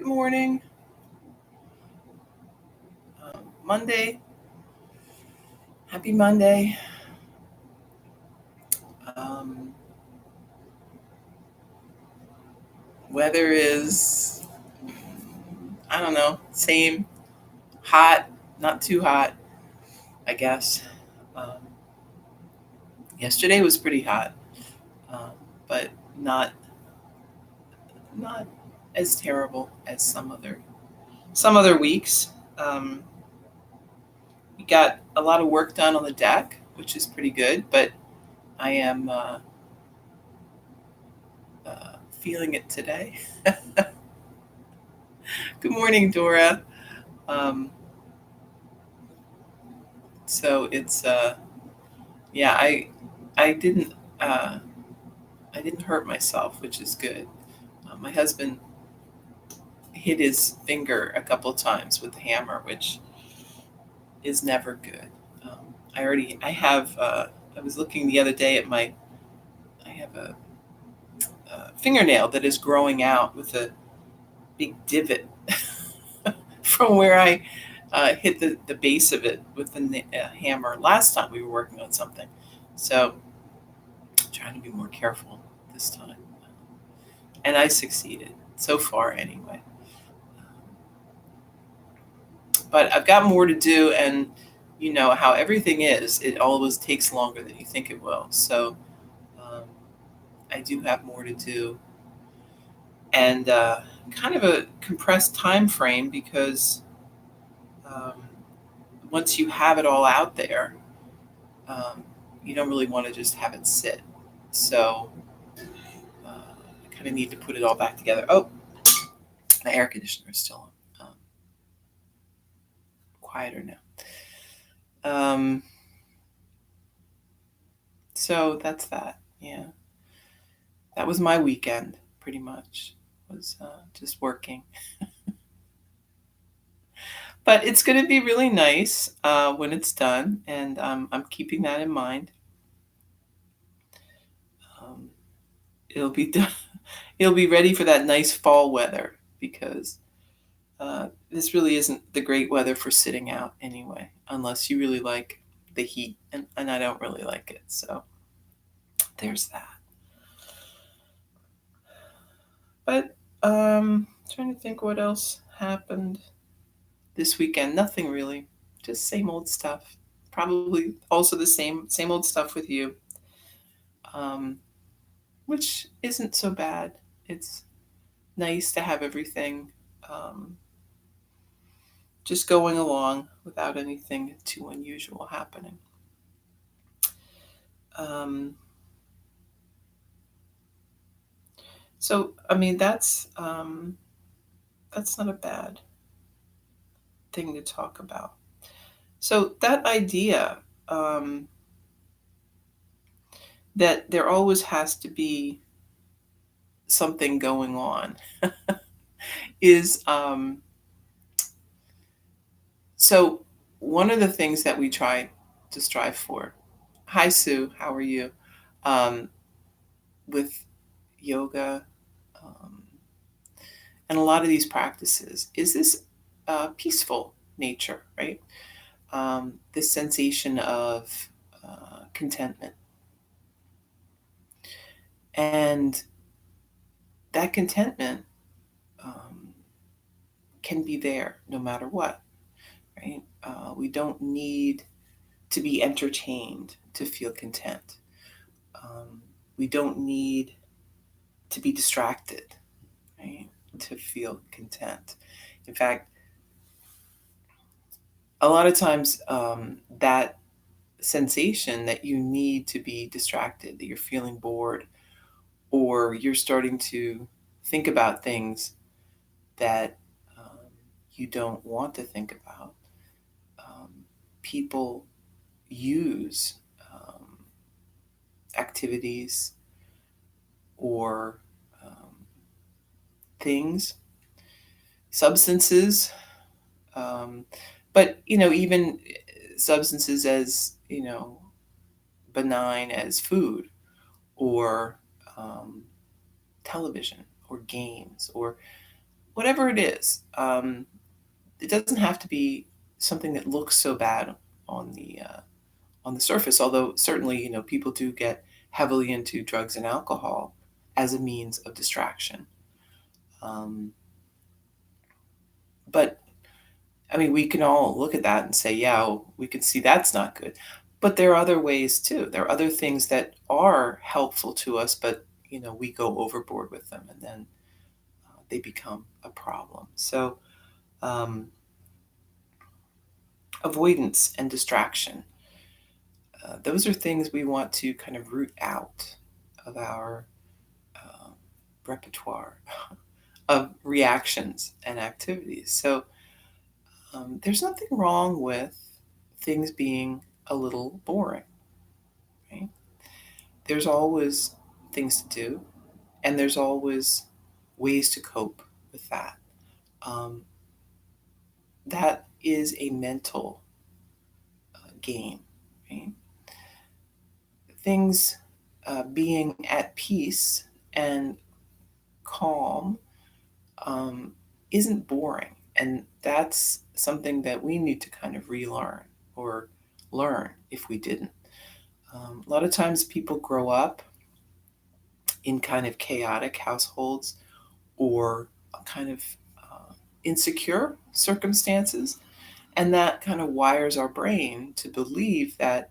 Good morning. Monday. Happy Monday. Um, Weather is, I don't know, same. Hot, not too hot, I guess. Um, Yesterday was pretty hot, um, but not as terrible as some other weeks. Um, we got a lot of work done on the deck, which is pretty good, but I am feeling it today. Good morning, Dora. Um, so it's yeah, I didn't uh, I didn't hurt myself, which is good. My husband hit his finger a couple of times with the hammer, which is never good. I have I was looking the other day at I have a fingernail that is growing out with a big divot from where I hit the base of it with the hammer last time we were working on something. So I'm trying to be more careful this time. And I succeeded so far anyway. But I've got more to do, and you know how everything is, it always takes longer than you think it will. So um, I do have more to do, and kind of a compressed time frame because um, once you have it all out there, um, you don't really want to just have it sit. So I kind of need to put it all back together. Oh, my air conditioner is still on. Quieter now. So that's that. Yeah, that was my weekend pretty much. Was just working, but it's going to be really nice when it's done, and I'm keeping that in mind. Um, it'll be done. It'll be ready for that nice fall weather because this really isn't the great weather for sitting out anyway, unless you really like the heat, and I don't really like it. So there's that. But trying to think what else happened this weekend. Nothing really, just same old stuff. Probably also the same old stuff with you, um, which isn't so bad. It's nice to have everything um, just going along without anything too unusual happening. Um, so I mean that's not a bad thing to talk about. So that idea um, that there always has to be something going on is so one of the things that we try to strive for. Hi, Sue. How are you? Um, with yoga um, and a lot of these practices is this peaceful nature, right? This sensation of contentment. And that contentment um, can be there no matter what, right? We don't need to be entertained to feel content. Um, we don't need to be distracted, right, to feel content. In fact, a lot of times that sensation that you need to be distracted, that you're feeling bored, or you're starting to think about things that um, you don't want to think about, um, people use activities or things, substances, um, but even substances as benign as food or television or games or whatever it is. It doesn't have to be something that looks so bad on the surface. Although certainly, people do get heavily into drugs and alcohol as a means of distraction. Um, but I mean, we can all look at that and say, yeah, well, we can see that's not good. But there are other ways too. There are other things that are helpful to us, but we go overboard with them, and then they become a problem. So, um, avoidance and distraction. Those are things we want to kind of root out of our uh, repertoire of reactions and activities. So, there's nothing wrong with things being a little boring, right? There's always things to do, and there's always ways to cope with that. Um, that is a mental game, right? Things being at peace and calm um, isn't boring. And that's something that we need to kind of relearn or learn if we didn't. A lot of times people grow up in kind of chaotic households or kind of insecure circumstances. And that kind of wires our brain to believe that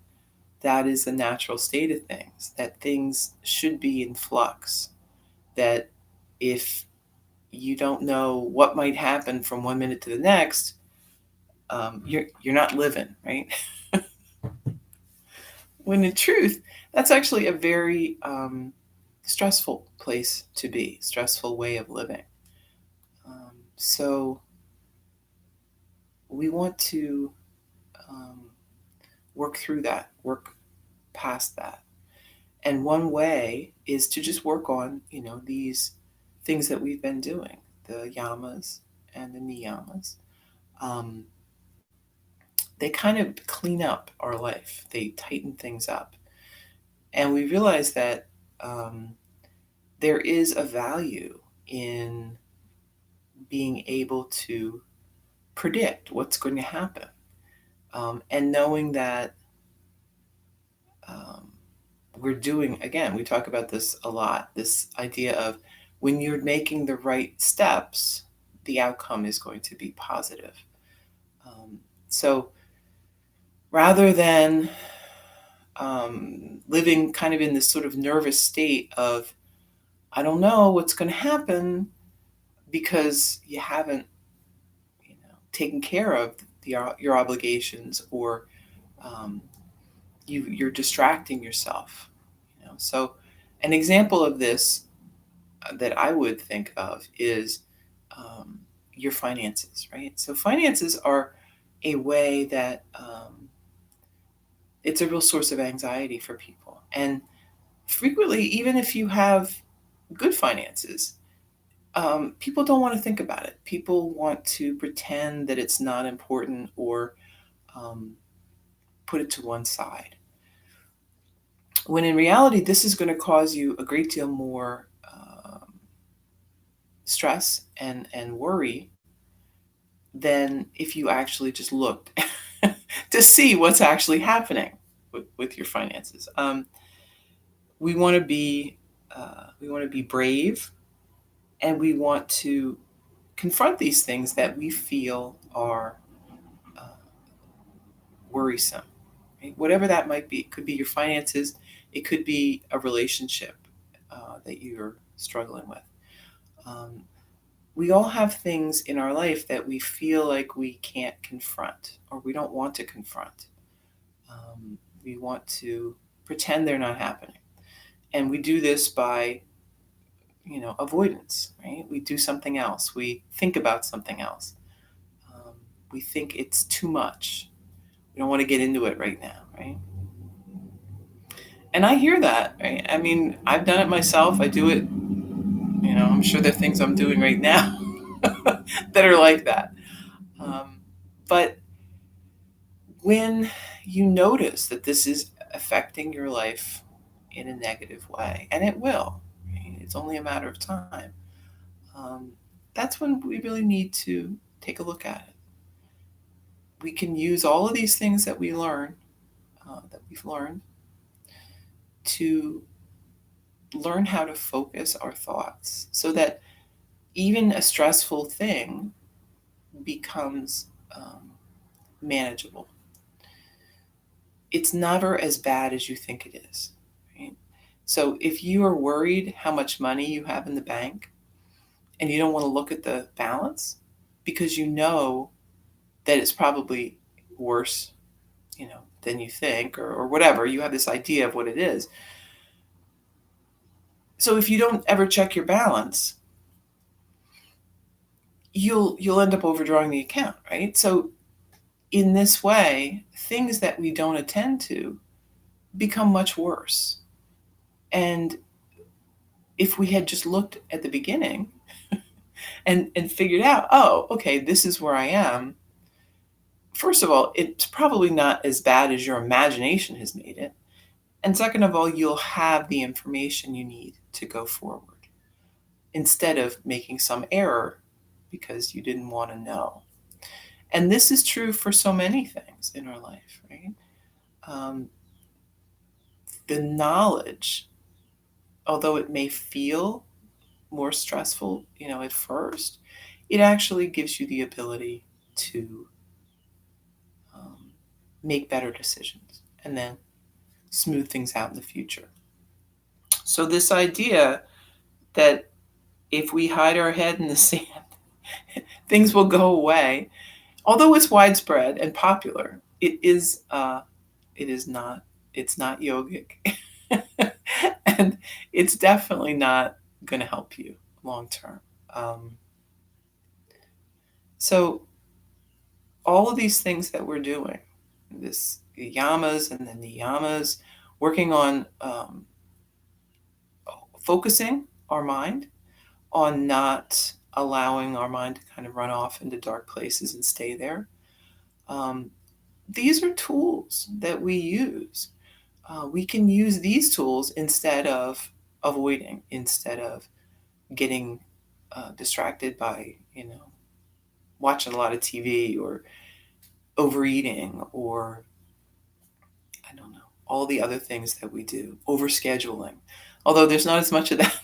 that is the natural state of things, that things should be in flux, that if you don't know what might happen from one minute to the next, you're not living, right? When in truth, that's actually a very stressful place to be, stressful way of living. So we want to um, work through that, work past that. And one way is to just work on, these things that we've been doing, the yamas and the niyamas. Um, they kind of clean up our life. They tighten things up. And we realize that um, there is a value in being able to predict what's going to happen, and knowing that um, we're doing, again, we talk about this a lot, this idea of when you're making the right steps, the outcome is going to be positive. So rather than living kind of in this sort of nervous state of, I don't know what's going to happen because you haven't, taken care of your obligations, or um, you're distracting yourself. So an example of this that I would think of is um, your finances, right? So finances are a way that it's a real source of anxiety for people. And frequently, even if you have good finances, people don't want to think about it. People want to pretend that it's not important, or um, put it to one side. When in reality, this is going to cause you a great deal more stress and worry than if you actually just looked to see what's actually happening with your finances. We want to be brave, and we want to confront these things that we feel are uh, worrisome. Right? Whatever that might be, it could be your finances, it could be a relationship that you're struggling with. Um, we all have things in our life that we feel like we can't confront, or we don't want to confront. We want to pretend they're not happening. And we do this by, avoidance, right? We do something else. We think about something else. Um, we think it's too much. We don't want to get into it right now, right? And I hear that, right? I mean, I've done it myself. I do it, I'm sure there are things I'm doing right now that are like that. But when you notice that this is affecting your life in a negative way, and it will, right? It's only a matter of time. Um, that's when we really need to take a look at it. We can use all of these things that we've learned to learn how to focus our thoughts so that even a stressful thing becomes manageable. It's never as bad as you think it is. Right? So if you are worried how much money you have in the bank and you don't want to look at the balance because you know that it's probably worse, than you think, or whatever, you have this idea of what it is. So if you don't ever check your balance, you'll end up overdrawing the account, right? So in this way, things that we don't attend to become much worse. And if we had just looked at the beginning and figured out, oh, okay, this is where I am. First of all, it's probably not as bad as your imagination has made it. And second of all, you'll have the information you need to go forward instead of making some error because you didn't want to know. And this is true for so many things in our life, right? The knowledge, although it may feel more stressful, at first, it actually gives you the ability to make better decisions and then smooth things out in the future. So this idea that if we hide our head in the sand, things will go away, although it's widespread and popular, it is not. It's not yogic, and it's definitely not going to help you long term. So all of these things that we're doing, this yamas and the niyamas, working on focusing our mind on not allowing our mind to kind of run off into dark places and stay there. These are tools that we use. We can use these tools instead of avoiding, instead of getting distracted by, watching a lot of TV or overeating or, I don't know, all the other things that we do, overscheduling. Although there's not as much of that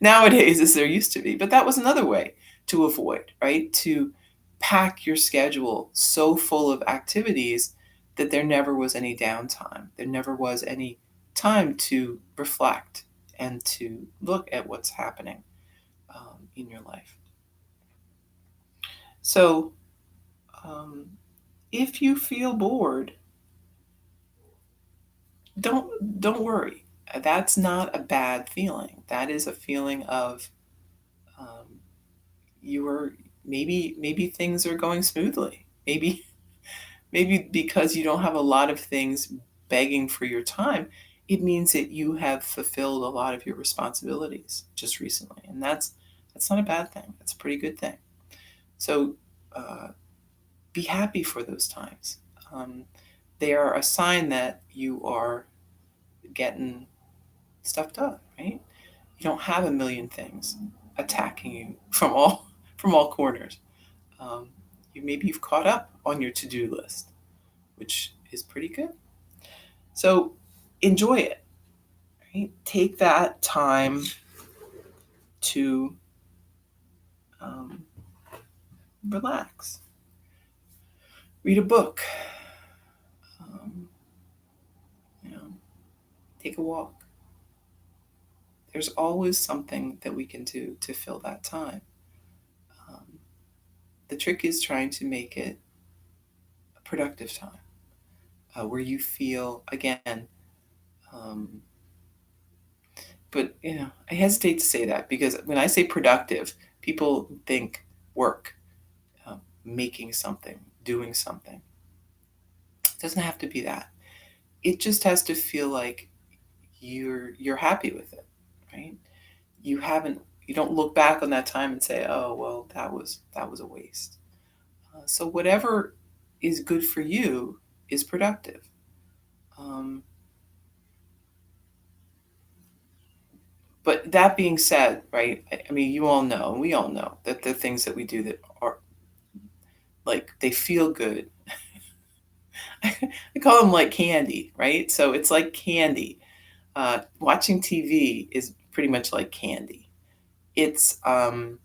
nowadays as there used to be, but that was another way to avoid, right? To pack your schedule so full of activities that there never was any downtime. There never was any time to reflect and to look at what's happening in your life. So, if you feel bored, don't worry. That's not a bad feeling. That is a feeling of you are maybe things are going smoothly. Maybe because you don't have a lot of things begging for your time, it means that you have fulfilled a lot of your responsibilities just recently, and that's not a bad thing. That's a pretty good thing. So be happy for those times. They are a sign that you are getting stuff done, right? You don't have a million things attacking you from all corners. You've caught up on your to-do list, which is pretty good. So enjoy it. Right? Take that time to relax. Read a book. You know, take a walk. There's always something that we can do to fill that time. The trick is trying to make it a productive time where you feel, again, but I hesitate to say that because when I say productive, people think work, making something, doing something. It doesn't have to be that. It just has to feel like you're happy with it, right? You don't look back on that time and say, oh well, that was a waste. So whatever is good for you is productive. Um, But that being said, right? I mean, you all know, and we all know that the things that we do that are like they feel good. I call them like candy, right? So it's like candy. Watching TV is pretty much like candy. It's um,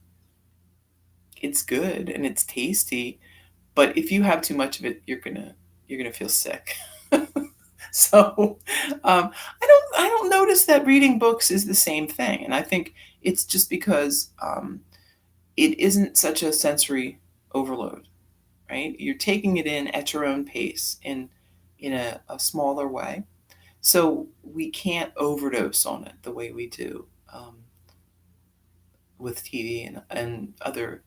it's good and it's tasty, but if you have too much of it, you're gonna feel sick. So I don't notice that reading books is the same thing, and I think it's just because it isn't such a sensory overload, right? You're taking it in at your own pace in a smaller way, so we can't overdose on it the way we do with TV and other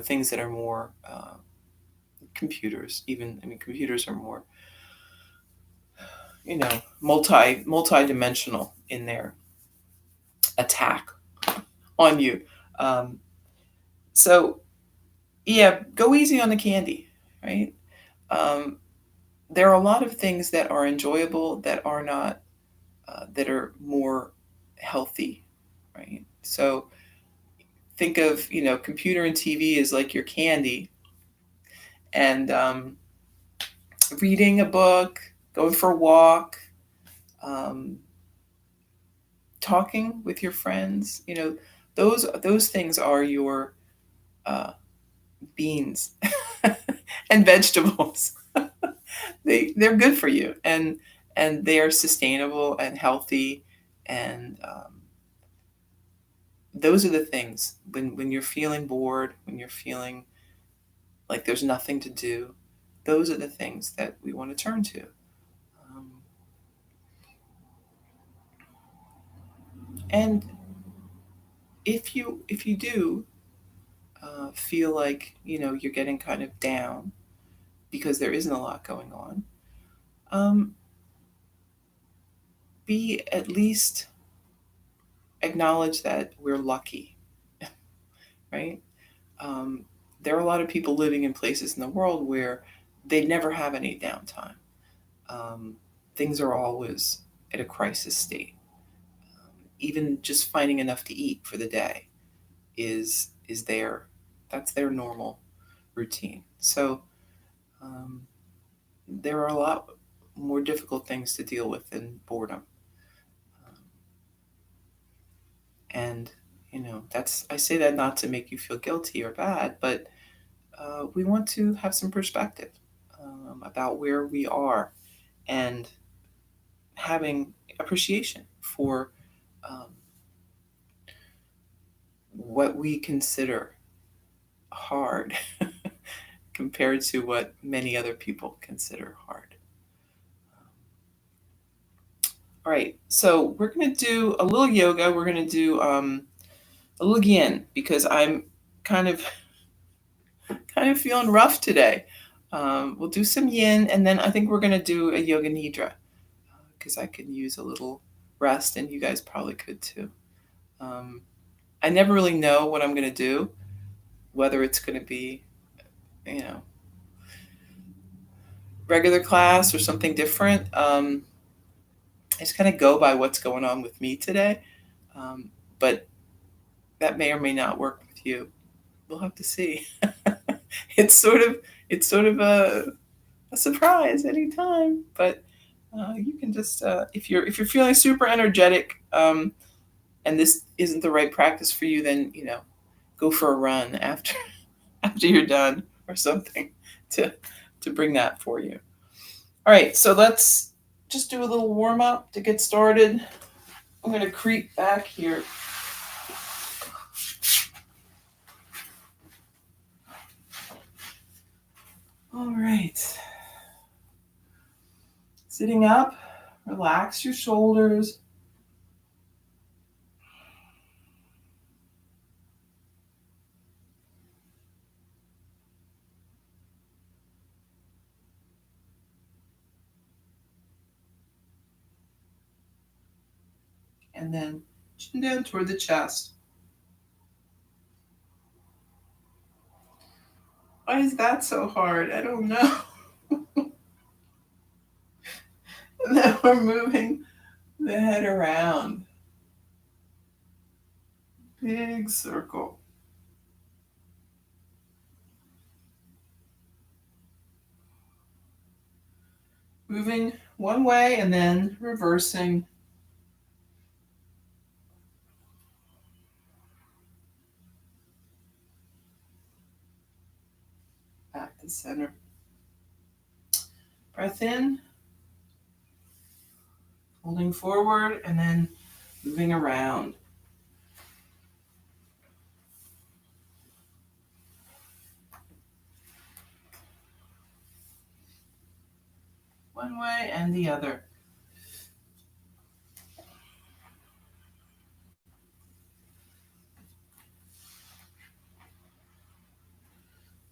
things that are more computers. Even I mean, computers are more multi-dimensional in their attack on you. Um, so yeah, go easy on the candy, right? Um, there are a lot of things that are enjoyable that are not that are more healthy, right? So think of computer and TV as like your candy, and reading a book, going for a walk, um, talking with your friends. Those things are your uh, beans and vegetables. They're good for you, and they are sustainable and healthy, and those are the things when you're feeling bored, when you're feeling like there's nothing to do. Those are the things that we want to turn to. Um, and if you do feel like you're getting kind of down because there isn't a lot going on, um, be at least acknowledge that we're lucky, right? Um, there are a lot of people living in places in the world where they never have any downtime. Um, Things are always at a crisis state. Even just finding enough to eat for the day is their that's their normal routine. So there are a lot more difficult things to deal with than boredom. Um, and that's I say that not to make you feel guilty or bad, but we want to have some perspective about where we are and having appreciation for um, what we consider hard compared to what many other people consider hard. All right, so we're going to do a little yoga. We're going to do a little yin because I'm kind of kind of feeling rough today. We'll do some yin, and then I think we're going to do a yoga nidra because I could use a little rest, and you guys probably could too. Um, I never really know what I'm going to do, whether it's going to be, you know, regular class or something different. I just kind of go by what's going on with me today, but that may or may not work with you. We'll have to see. it's sort of it's sort of a surprise anytime, but you can just if you're feeling super energetic, and this isn't the right practice for you, then go for a run after after you're done or something to bring that for you. All right, so let's just do a little warm up to get started. I'm going to creep back here. All right. Sitting up, relax your shoulders. And then chin down toward the chest. Why is that so hard? I don't know. And then we're moving the head around. Big circle. Moving one way and then reversing. Back to center. Breath in. Holding forward and then moving around. One way and the other.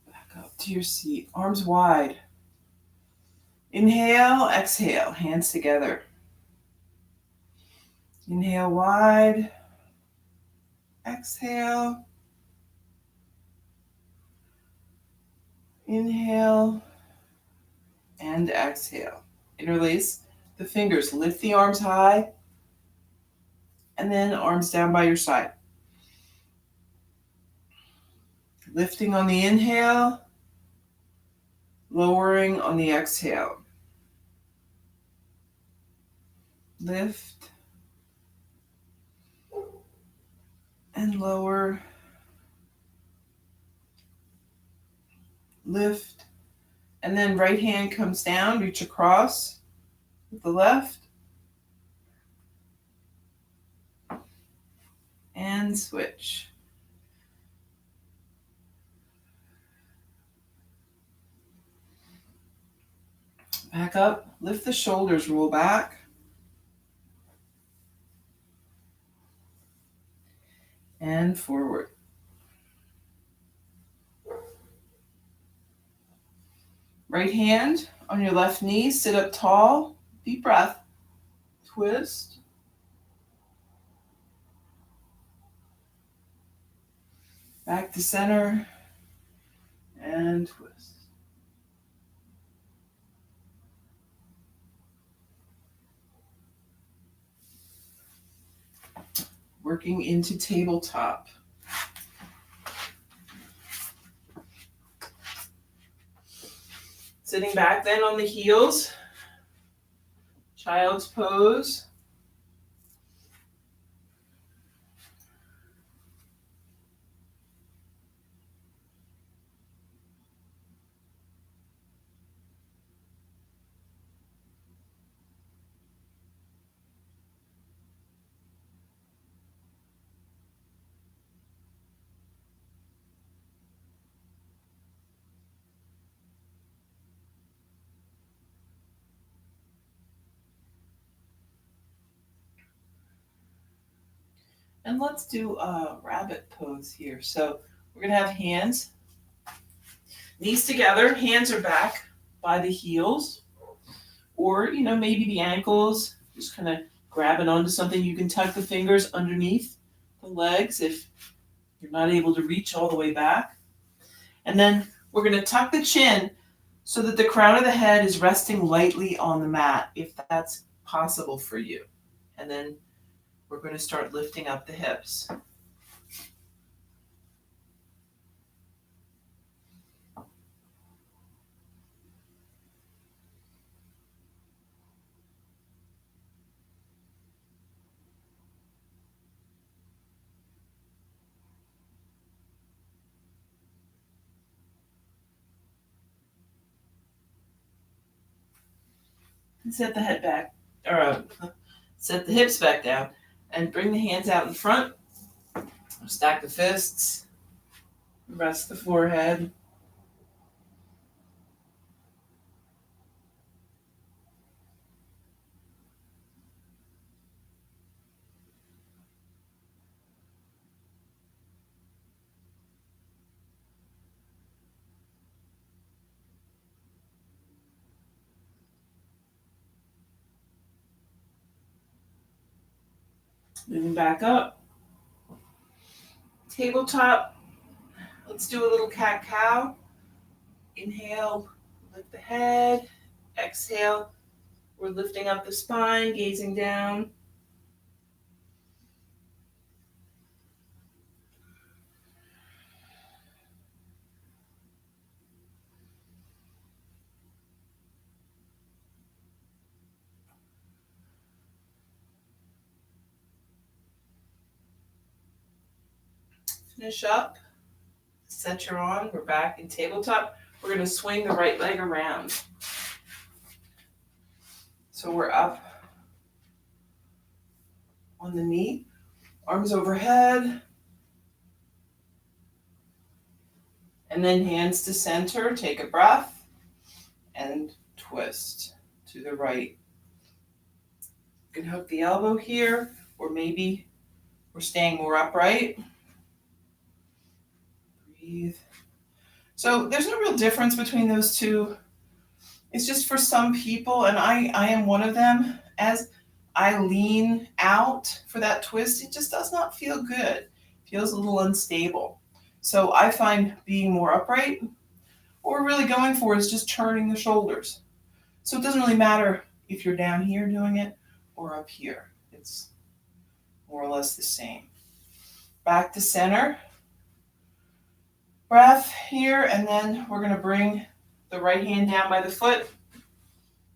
Back up to your seat. Arms wide. Inhale, exhale, hands together. Inhale wide. Exhale. Inhale and exhale. Interlace the fingers. Lift the arms high and then arms down by your side. Lifting on the inhale, lowering on the exhale. Lift and lower. Lift. And then right hand comes down, reach across with the left. And switch. Back up, lift the shoulders, roll back. And forward. Right hand on your left knee, sit up tall, deep breath, twist. Back to center and twist. Working into tabletop. Sitting back then on the heels, child's pose. And let's do a rabbit pose here. So we're going to have hands, knees together, hands are back by the heels, or, maybe the ankles, just kind of grabbing onto something. You can tuck the fingers underneath the legs if you're not able to reach all the way back. And then we're going to tuck the chin so that the crown of the head is resting lightly on the mat, if that's possible for you. And then we're going to start lifting up the hips. And set the head back, or set the hips back down, and bring the hands out in front. Stack the fists, rest the forehead. Moving back up. Tabletop. Let's do a little cat-cow. Inhale, lift the head. Exhale, we're lifting up the spine, gazing down. Finish up. Center on. We're back in tabletop. We're going to swing the right leg around. So we're up on the knee, arms overhead, and then hands to center. Take a breath and twist to the right. You can hook the elbow here, or maybe we're staying more upright. Breathe. So there's no real difference between those two. It's just for some people, and I am one of them, as I lean out for that twist, it just does not feel good. It feels a little unstable. So I find being more upright, what we're really going for is just turning the shoulders. So it doesn't really matter if you're down here doing it or up here. It's more or less the same. Back to center. Breath here, and then we're going to bring the right hand down by the foot,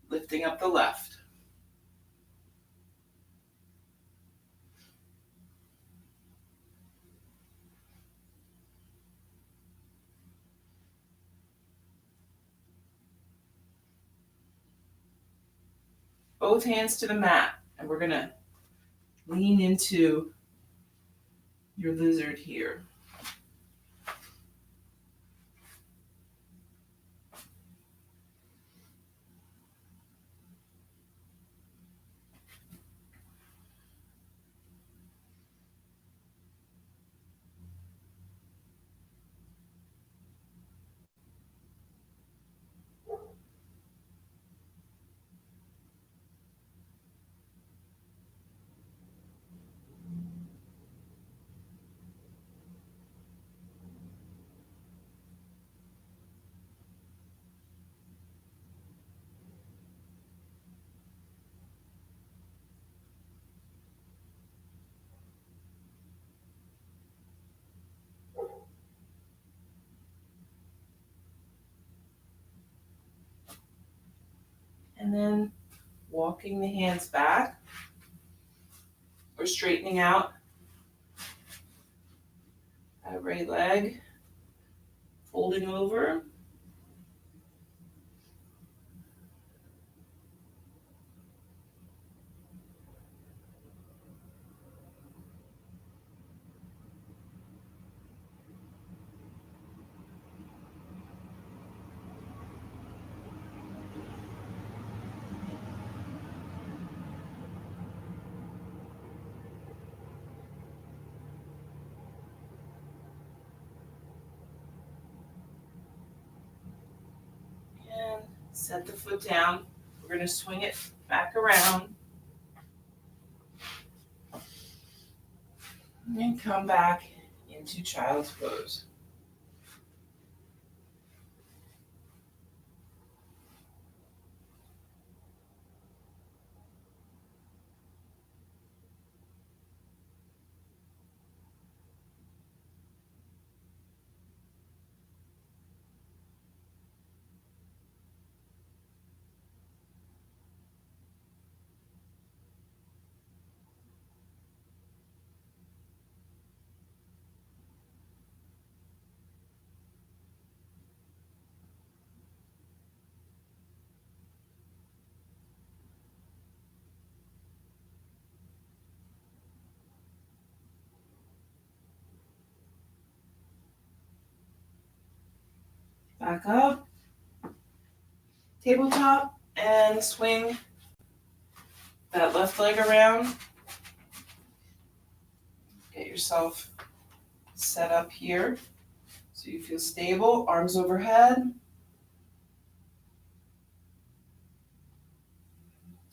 lifting up the left. Both hands to the mat, and we're going to lean into your lizard here. And then walking the hands back or straightening out that right leg, folding over. And set the foot down. We're going to swing it back around. And come back into child's pose. Back up. Tabletop, and swing that left leg around. Get yourself set up here so you feel stable. Arms overhead.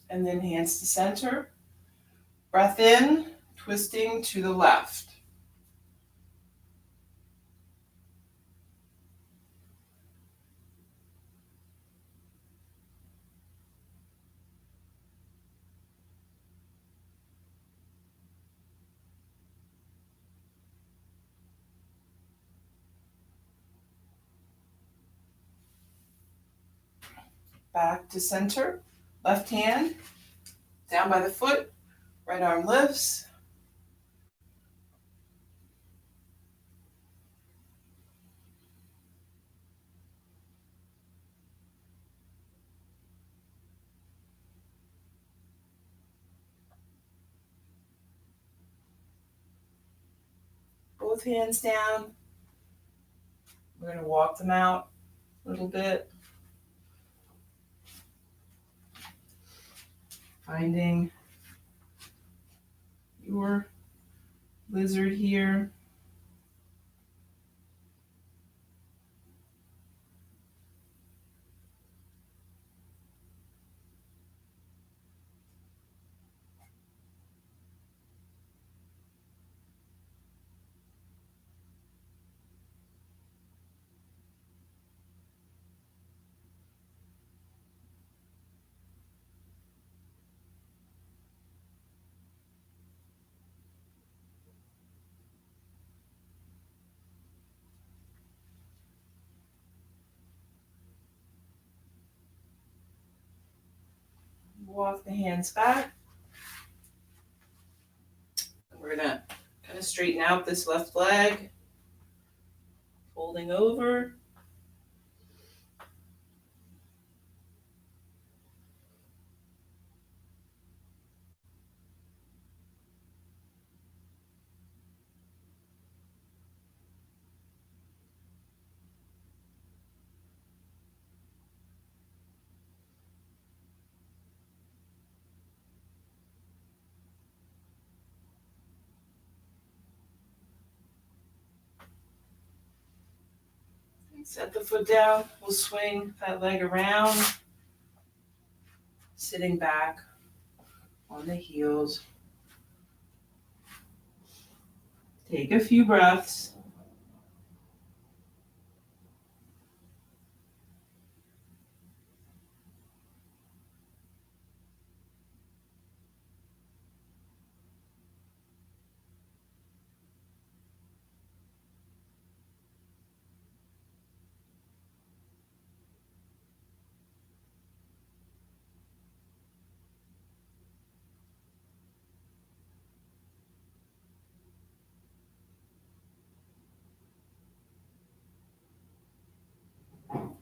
And then hands to center. Breath in, twisting to the left. Back to center. Left hand down by the foot. Right arm lifts. both hands down. We're going to walk them out a little bit. Finding your lizard here. Walk the hands back. We're going to kind of straighten out this left leg, folding over. Set the foot down. We'll swing that leg around, sitting back on the heels. Take a few breaths.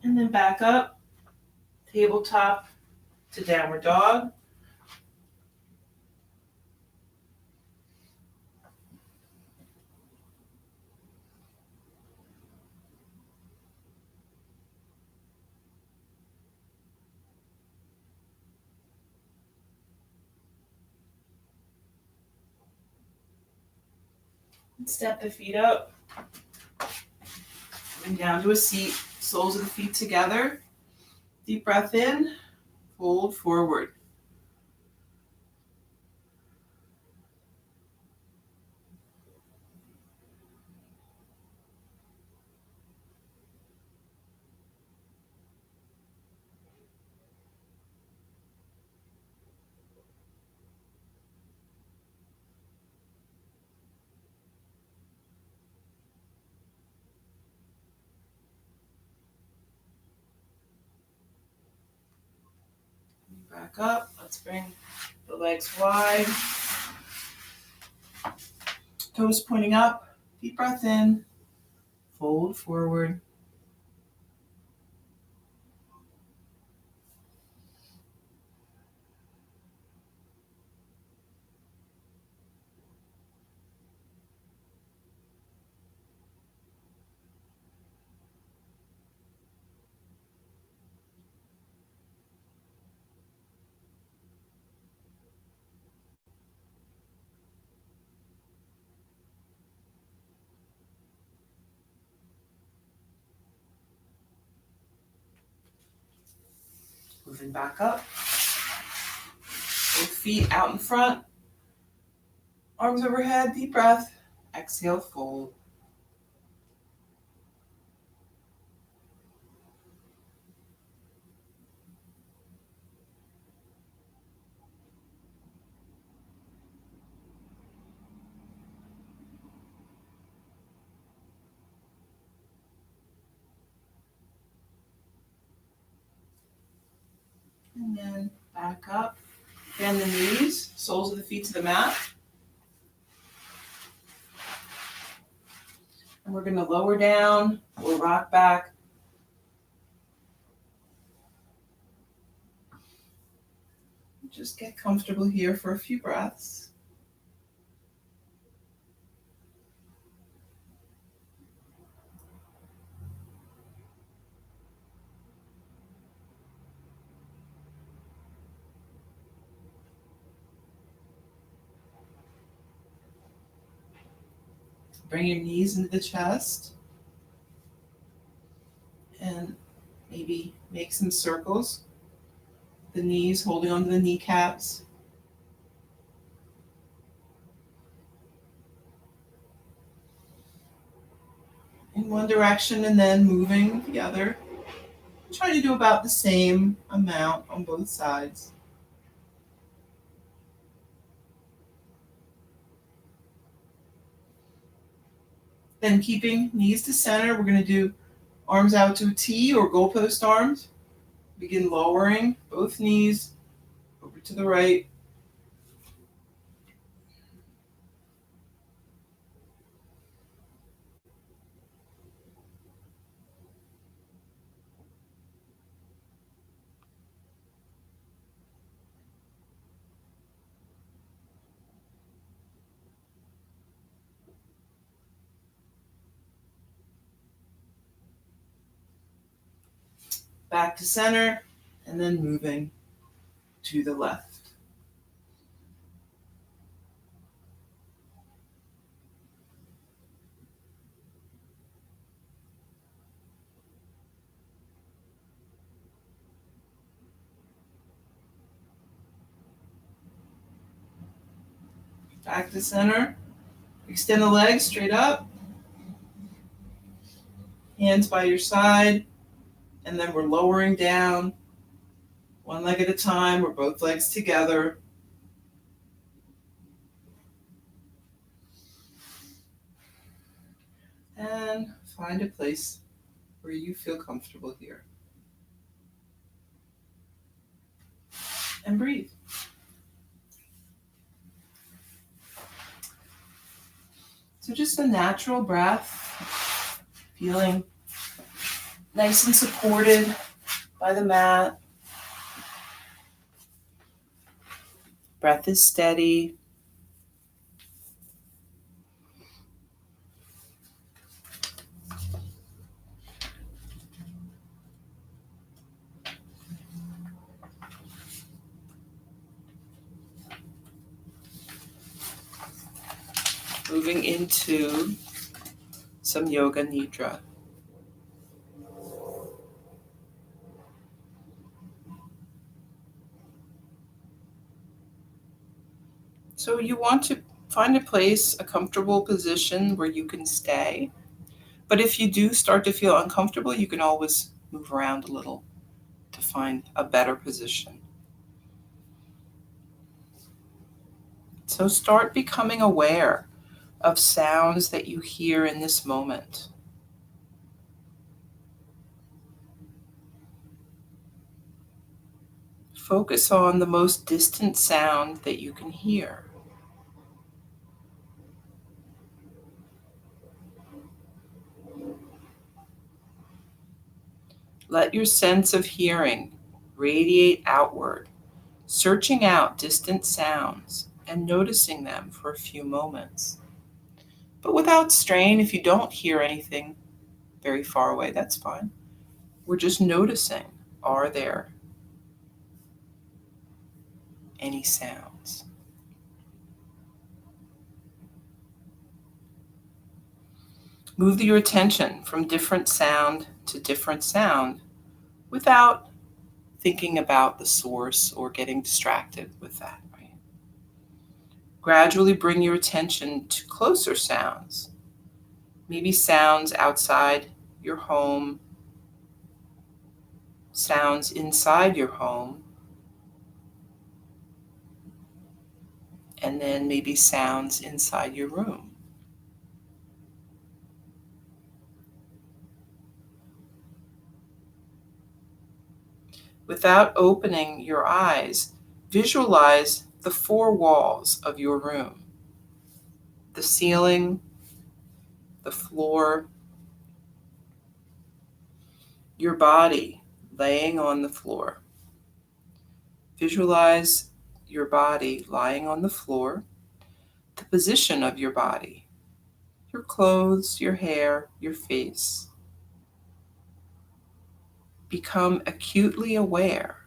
And then back up, tabletop to downward dog. And step the feet up. And down to a seat, soles of the feet together. Deep breath in, fold forward. Back up. Let's bring the legs wide. Toes pointing up. Deep breath in. Fold forward. Moving back up. Both feet out in front. Arms overhead. Deep breath. Exhale, fold. And then back up. Bend the knees, soles of the feet to the mat. And we're going to lower down or rock back. Just get comfortable here for a few breaths. Bring your knees into the chest and maybe make some circles. The knees holding onto the kneecaps. In one direction and then moving the other. Try to do about the same amount on both sides. Then keeping knees to center, we're going to do arms out to a T or goalpost arms. Begin lowering both knees over to the right. Back to center, and then moving to the left. Back to center. Extend the legs straight up. Hands by your side. And then we're lowering down. One leg at a time or both legs together. And find a place where you feel comfortable here. And breathe. So just a natural breath, feeling nice and supported by the mat. Breath is steady. Moving into some yoga nidra. So you want to find a place, a comfortable position where you can stay. But if you do start to feel uncomfortable, you can always move around a little to find a better position. So start becoming aware of sounds that you hear in this moment. Focus on the most distant sound that you can hear. Let your sense of hearing radiate outward, searching out distant sounds and noticing them for a few moments. But without strain. If you don't hear anything very far away, that's fine. We're just noticing, are there any sounds? Move your attention from different sound to different sound without thinking about the source or getting distracted with that. Right? Gradually bring your attention to closer sounds, maybe sounds outside your home, sounds inside your home, and then maybe sounds inside your room. Without opening your eyes, visualize the four walls of your room: the ceiling, the floor, your body laying on the floor. Visualize your body lying on the floor, the position of your body, your clothes, your hair, your face. Become acutely aware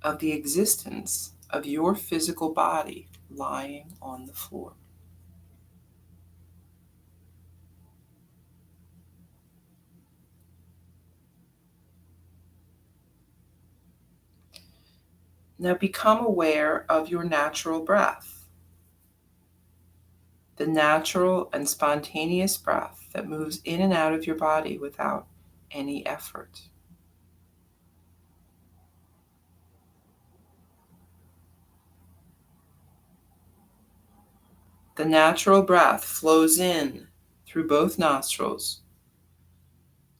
of the existence of your physical body lying on the floor. Now become aware of your natural breath, the natural and spontaneous breath that moves in and out of your body without any effort. The natural breath flows in through both nostrils.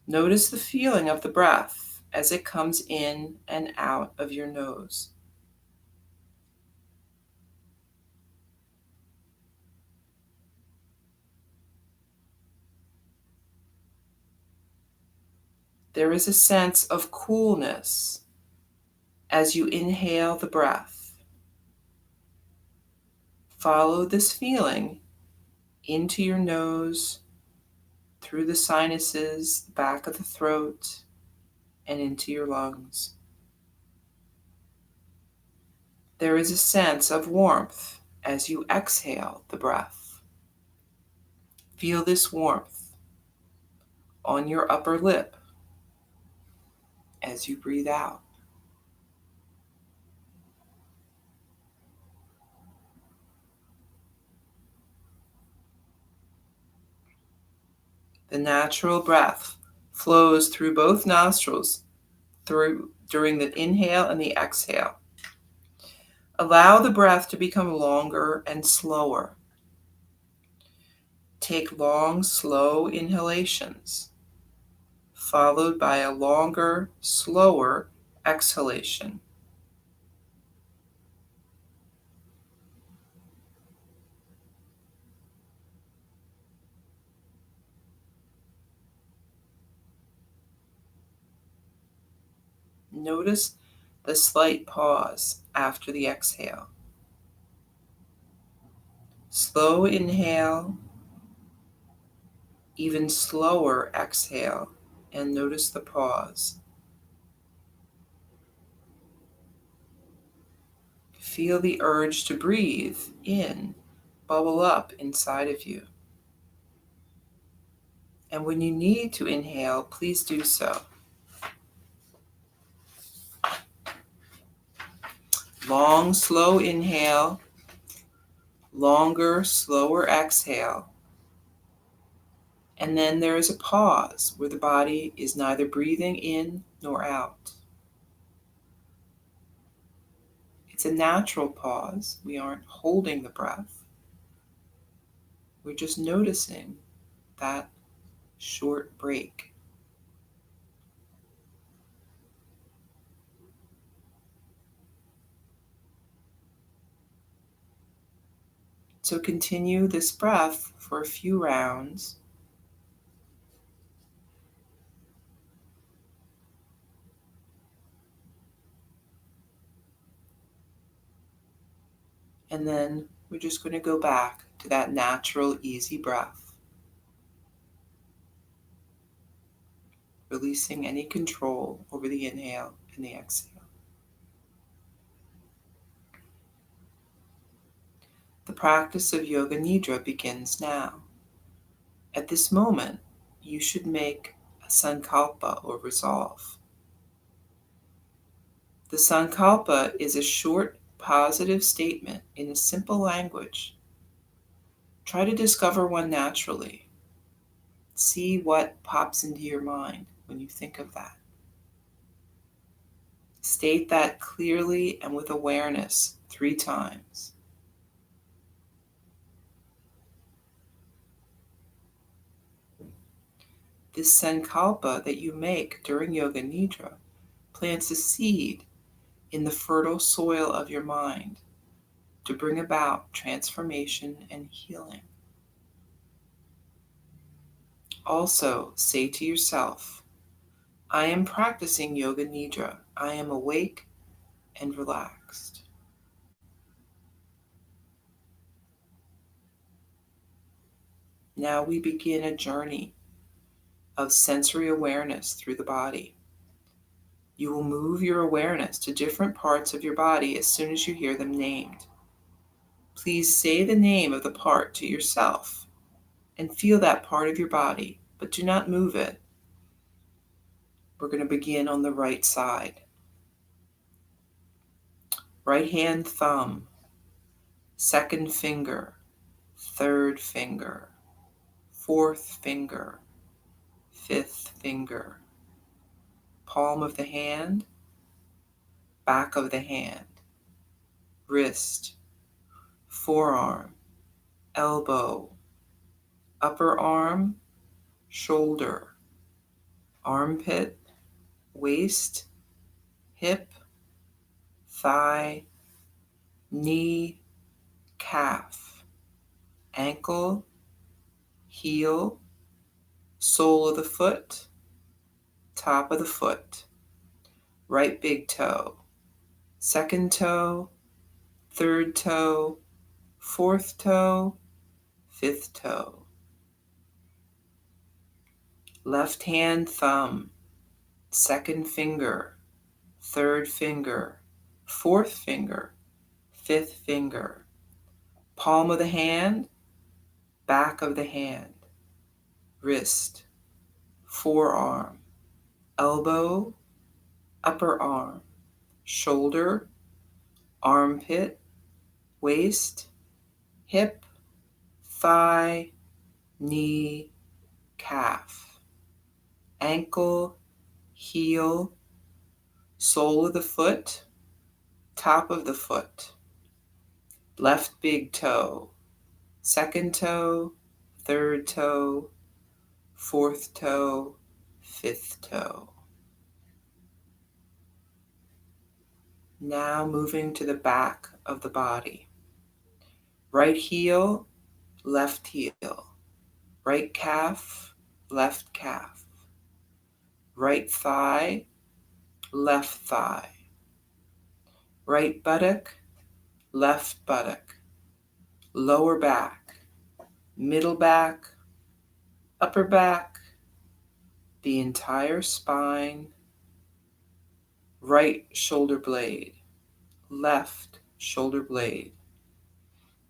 Notice the feeling of the breath as it comes in and out of your nose. There is a sense of coolness as you inhale the breath. Follow this feeling into your nose, through the sinuses, the back of the throat, and into your lungs. There is a sense of warmth as you exhale the breath. Feel this warmth on your upper lip as you breathe out. The natural breath flows through both nostrils during the inhale and the exhale. Allow the breath to become longer and slower. Take long, slow inhalations, followed by a longer, slower exhalation. Notice the slight pause after the exhale. Slow inhale, even slower exhale, and notice the pause. Feel the urge to breathe in bubble up inside of you. And when you need to inhale, please do so. Long, slow inhale, longer, slower exhale. And then there is a pause where the body is neither breathing in nor out. It's a natural pause. We aren't holding the breath. We're just noticing that short break. So continue this breath for a few rounds. And then we're just going to go back to that natural, easy breath, releasing any control over the inhale and the exhale. The practice of Yoga Nidra begins now. At this moment, you should make a sankalpa or resolve. The sankalpa is a short, positive statement in a simple language. Try to discover one naturally. See what pops into your mind when you think of that. State that clearly and with awareness 3 times. This sankalpa that you make during Yoga Nidra plants a seed in the fertile soil of your mind to bring about transformation and healing. Also, say to yourself, I am practicing Yoga Nidra. I am awake and relaxed. Now we begin a journey of sensory awareness through the body. You will move your awareness to different parts of your body as soon as you hear them named. Please say the name of the part to yourself and feel that part of your body, but do not move it. We're going to begin on the right side. Right hand thumb, second finger, third finger, fourth finger, fifth finger, palm of the hand, back of the hand, wrist, forearm, elbow, upper arm, shoulder, armpit, waist, hip, thigh, knee, calf, ankle, heel, sole of the foot, top of the foot, right big toe, second toe, third toe, fourth toe, fifth toe. Left hand thumb, second finger, third finger, fourth finger, fifth finger, palm of the hand, back of the hand, wrist, forearm, elbow, upper arm, shoulder, armpit, waist, hip, thigh, knee, calf, ankle, heel, sole of the foot, top of the foot, left big toe, second toe, third toe, fourth toe, fifth toe. Now moving to the back of the body. Right heel, left heel. Right calf, left calf. Right thigh, left thigh. Right buttock, left buttock. Lower back, middle back, upper back, the entire spine. Right shoulder blade, left shoulder blade.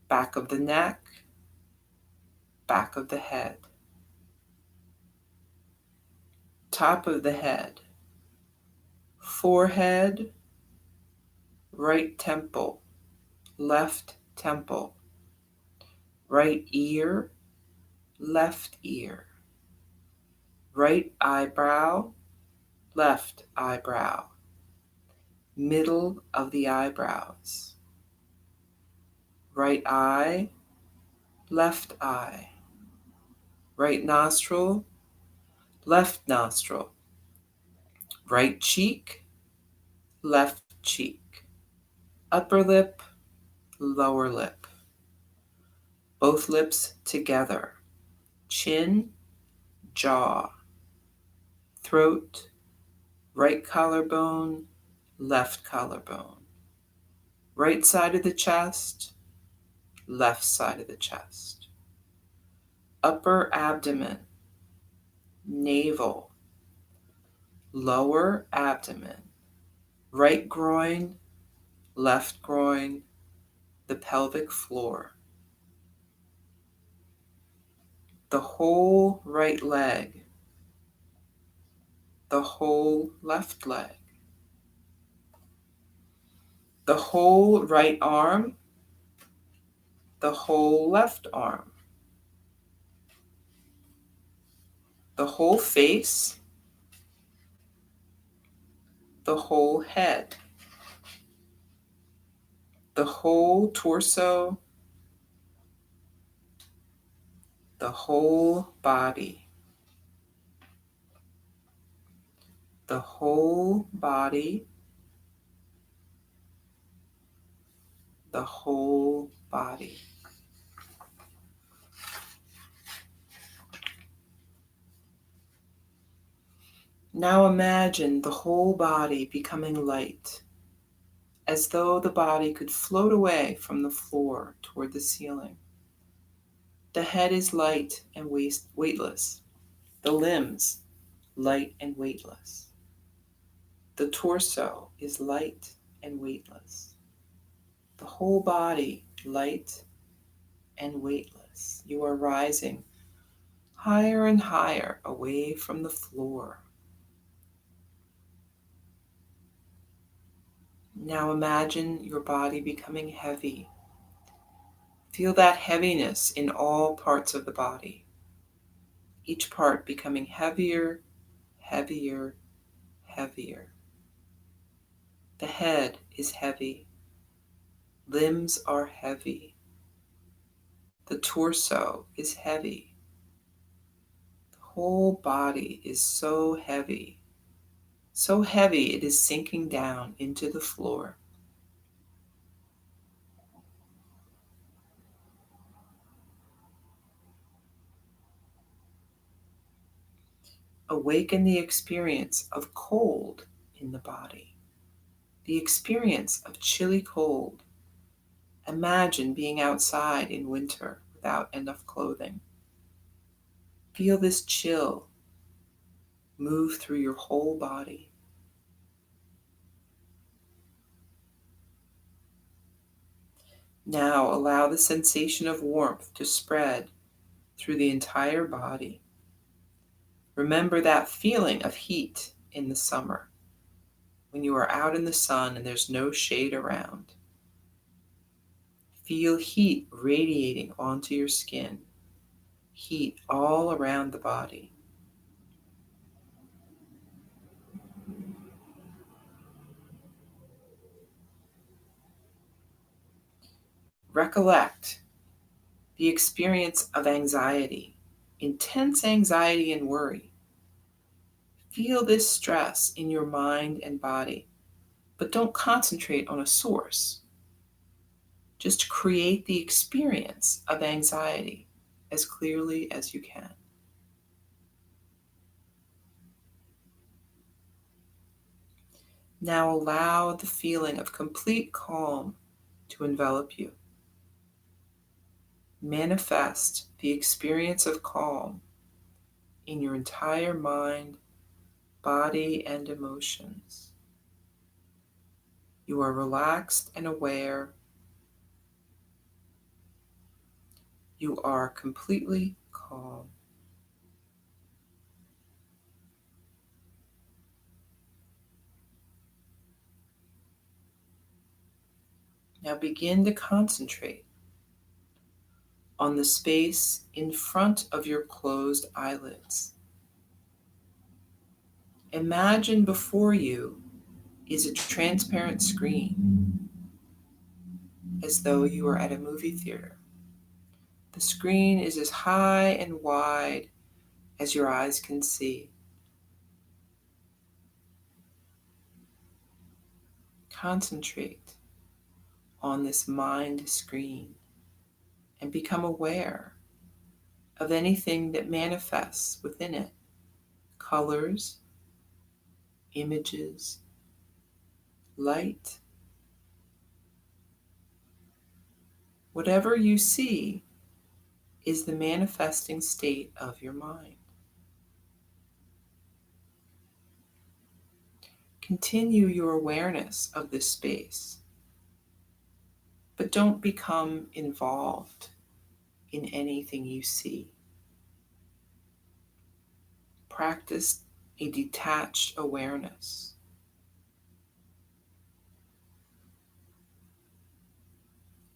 Back of the neck, back of the head. Top of the head, forehead, right temple, left temple, right ear, left ear, right eyebrow, left eyebrow, middle of the eyebrows, right eye, left eye, right nostril, left nostril, right cheek, left cheek, upper lip, lower lip, both lips together, chin, jaw, throat, right collarbone, left collarbone, right side of the chest, left side of the chest, upper abdomen, navel, lower abdomen, right groin, left groin, the pelvic floor, the whole right leg, the whole left leg, the whole right arm, the whole left arm, the whole face, the whole head, the whole torso, the whole body, the whole body, the whole body. Now imagine the whole body becoming light, as though the body could float away from the floor toward the ceiling. The head is light and weightless. The limbs, light and weightless. The torso is light and weightless. The whole body, light and weightless. You are rising higher and higher away from the floor. Now imagine your body becoming heavy. Feel that heaviness in all parts of the body, each part becoming heavier, heavier, heavier. The head is heavy. Limbs are heavy. The torso is heavy. The whole body is so heavy it is sinking down into the floor. Awaken the experience of cold in the body, the experience of chilly cold. Imagine being outside in winter without enough clothing. Feel this chill move through your whole body. Now allow the sensation of warmth to spread through the entire body. Remember that feeling of heat in the summer when you are out in the sun and there's no shade around. Feel heat radiating onto your skin, heat all around the body. Recollect the experience of anxiety, intense anxiety and worry. Feel this stress in your mind and body, but don't concentrate on a source. Just create the experience of anxiety as clearly as you can. Now allow the feeling of complete calm to envelop you. Manifest the experience of calm in your entire mind, body, and emotions. You are relaxed and aware. You are completely calm. Now begin to concentrate on the space in front of your closed eyelids. Imagine before you is a transparent screen, as though you were at a movie theater. The screen is as high and wide as your eyes can see. Concentrate on this mind screen and become aware of anything that manifests within it. Colors, images, light. Whatever you see is the manifesting state of your mind. Continue your awareness of this space, but don't become involved in anything you see. Practice a detached awareness.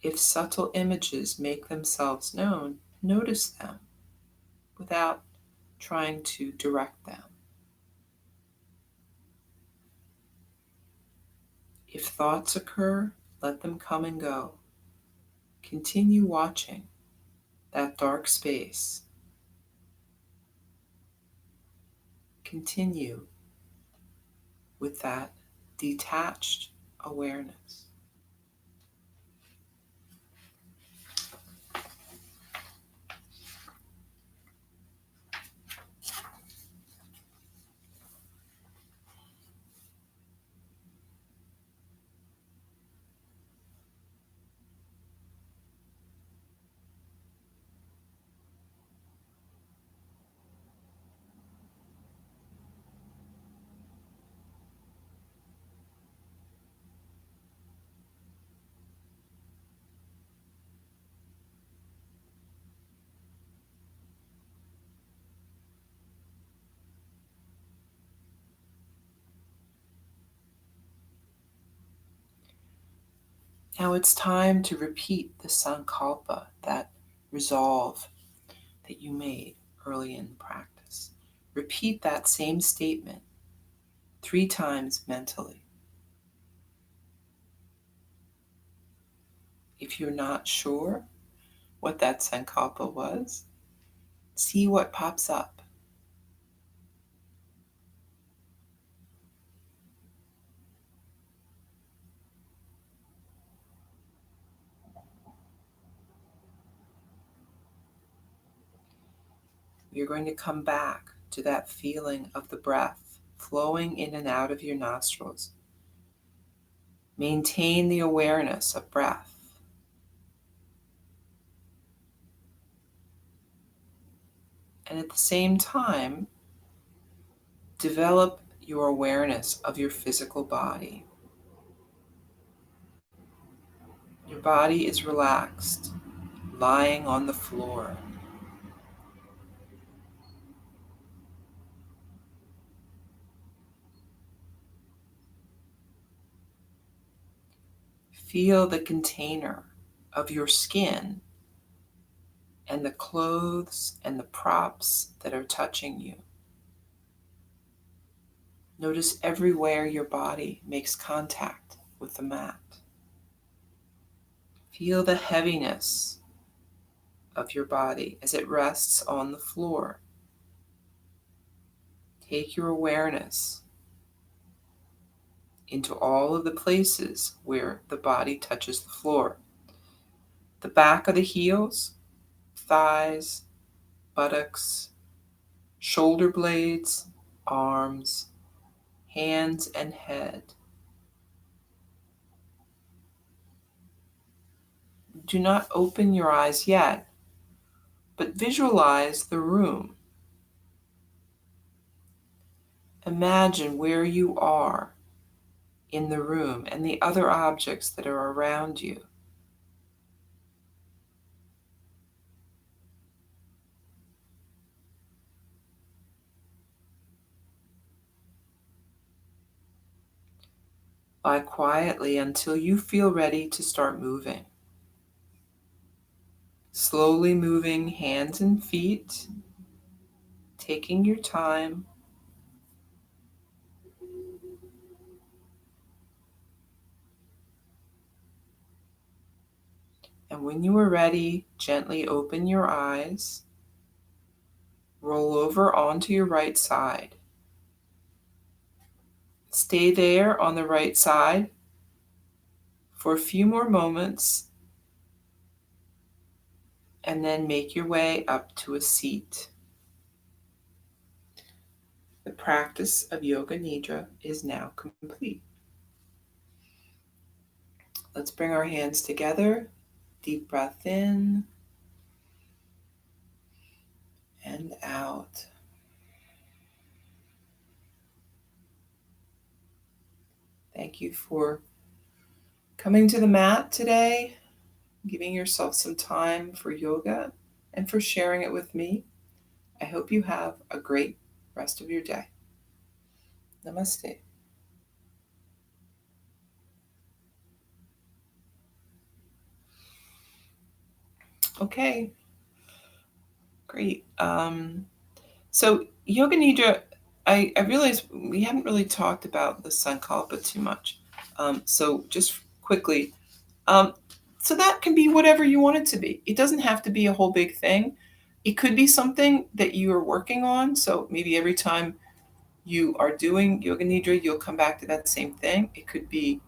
If subtle images make themselves known, notice them without trying to direct them. If thoughts occur, let them come and go. Continue watching that dark space. Continue with that detached awareness. Now it's time to repeat the sankalpa, that resolve that you made early in the practice. Repeat that same statement 3 times mentally. If you're not sure what that sankalpa was, see what pops up. You're going to come back to that feeling of the breath flowing in and out of your nostrils. Maintain the awareness of breath. And at the same time, develop your awareness of your physical body. Your body is relaxed, lying on the floor. Feel the container of your skin and the clothes and the props that are touching you. Notice everywhere your body makes contact with the mat. Feel the heaviness of your body as it rests on the floor. Take your awareness into all of the places where the body touches the floor. The back of the heels, thighs, buttocks, shoulder blades, arms, hands, and head. Do not open your eyes yet, but visualize the room. Imagine where you are in the room and the other objects that are around you. Lie quietly until you feel ready to start moving. Slowly moving hands and feet, taking your time. And when you are ready, gently open your eyes. Roll over onto your right side. Stay there on the right side for a few more moments, and then make your way up to a seat. The practice of Yoga Nidra is now complete. Let's bring our hands together. Deep breath in and out. Thank you for coming to the mat today, giving yourself some time for yoga, and for sharing it with me. I hope you have a great rest of your day. Namaste. Okay, great. So Yoga Nidra, I realize we haven't really talked about the Sankalpa too much. So just quickly, um, so that can be whatever you want it to be. It doesn't have to be a whole big thing. It could be something that you are working on. So maybe every time you are doing Yoga Nidra, you'll come back to that same thing. It could be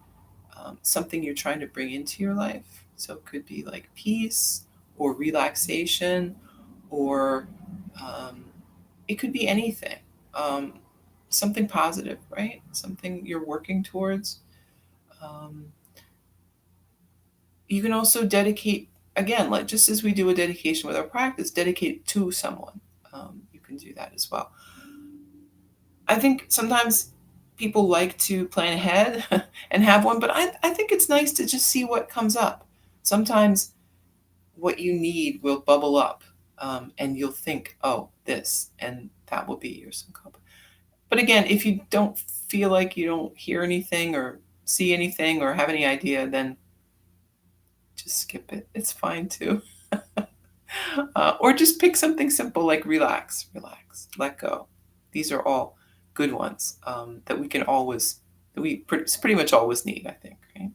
something you're trying to bring into your life. So it could be like peace or relaxation, or um, it could be anything. Um, Something positive, right? Something you're working towards. Um, you can also dedicate, again, like just as we do a dedication with our practice, dedicate it to someone. You can do that as well. I think sometimes people like to plan ahead and have one, but I think it's nice to just see what comes up. Sometimes what you need will bubble up, and you'll think, oh, this, and that will be your sankalpa. But again, if you don't feel like you don't hear anything or see anything or have any idea, then just skip it. It's fine too. Or just pick something simple like relax, relax, let go. These are all good ones that we can always, that we pretty much always need, I think. Right?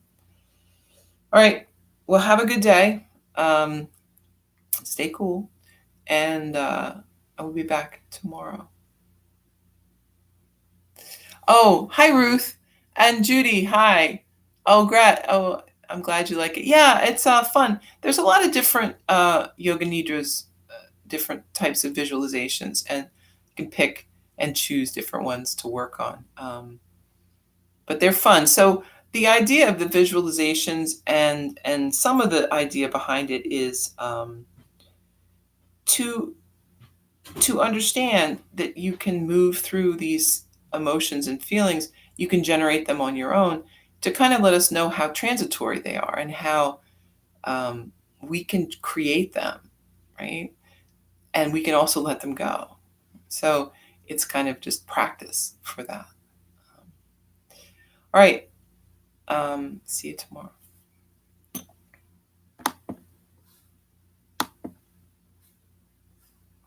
All right. Well, have a good day. Um, Stay cool. And I will be back tomorrow. Oh, hi, Ruth and Judy. Hi. Oh, great. Oh, I'm glad you like it. Yeah, it's fun. There's a lot of different yoga nidras, different types of visualizations, and you can pick and choose different ones to work on. But they're fun. So the idea of the visualizations and some of the idea behind it is to to understand that you can move through these emotions and feelings. You can generate them on your own to kind of let us know how transitory they are and how we can create them, right? And we can also let them go. So it's kind of just practice for that. All right. See you tomorrow.